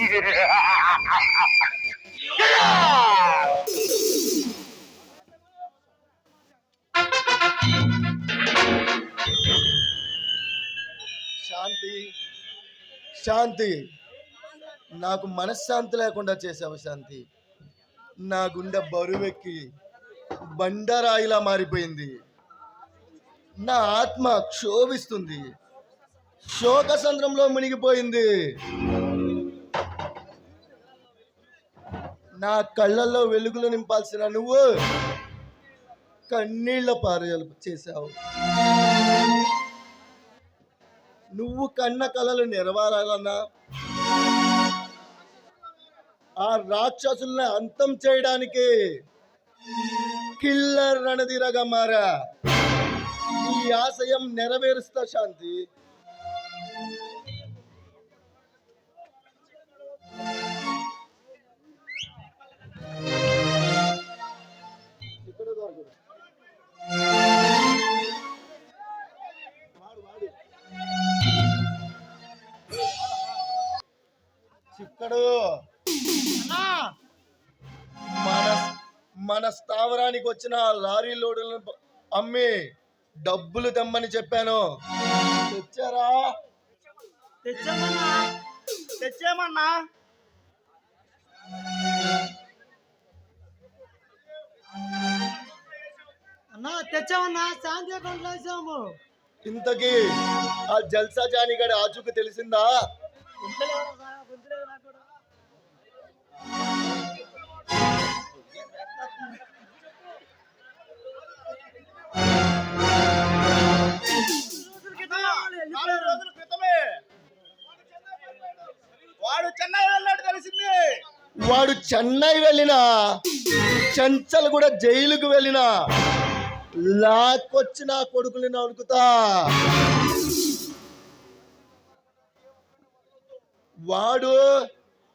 శాంతి, శాంతి, నాకు మనశ్శాంతి లేకుండా చేసావు శాంతి. నా గుండె బరువెక్కి బండరాయిలా మారిపోయింది. నా ఆత్మ క్షోభిస్తుంది, శోక సంద్రంలో మునిగిపోయింది. నా కళ్ళల్లో వెలుగులు నింపాల్సిన నువ్వు కన్నీళ్ల పారేలు చేశావు. నువ్వు కన్న కలలు నెరవేరాలన్నా, ఆ రాక్షసుల్ని అంతం చేయడానికి కిల్లర్ రణధీరగా మారా. ఈ ఆశయం నెరవేరుస్తా శాంతి. చిక్కడు మన స్థావరానికి వచ్చిన లారీ లోడులను అమ్మి డబ్బులు తెమ్మని చెప్పాను. తెచ్చారా? తెచ్చామన్నా. అన్నా తెచ్చామన్నా, శాంతి అకౌంట్లో వేసాము. ఇంతకీ ఆ జల్సా జానిగడి ఆచూకు తెలిసిందా? వాడు చెన్నై వెళ్ళినా, చెంచల్ కూడా జైలుకు వెళ్ళినా లాక్కొచ్చి నా కొడుకుని నడుకుతా.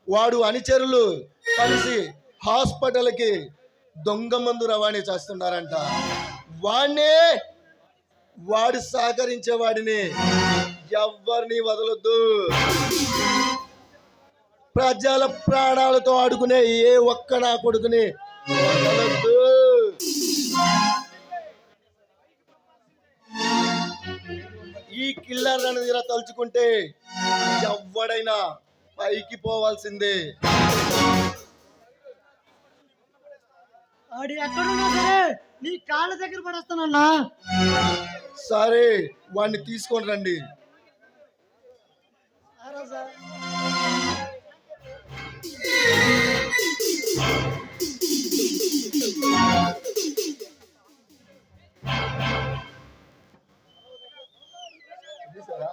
వాడు అనుచరులు కలిసి హాస్పిటల్కి దొంగ మందు రవాణా చేస్తున్నారంట. వాడు సహకరించే వాడిని ఎవరిని వదలొద్దు. ప్రజల ప్రాణాలతో ఆడుకునే ఏ ఒక్క నా కొడుకుని వదలొద్దు. ఈ కిల్లర్ రణధీర తలుచుకుంటే ఎవడైనా పైకి పోవాల్సిందే. ఆడి ఎక్కడున్నా సరే నీ కాళ్ళ దగ్గర పడేస్తానన్నా. సరే, వాడిని తీసుకొని రండి. తీసారా?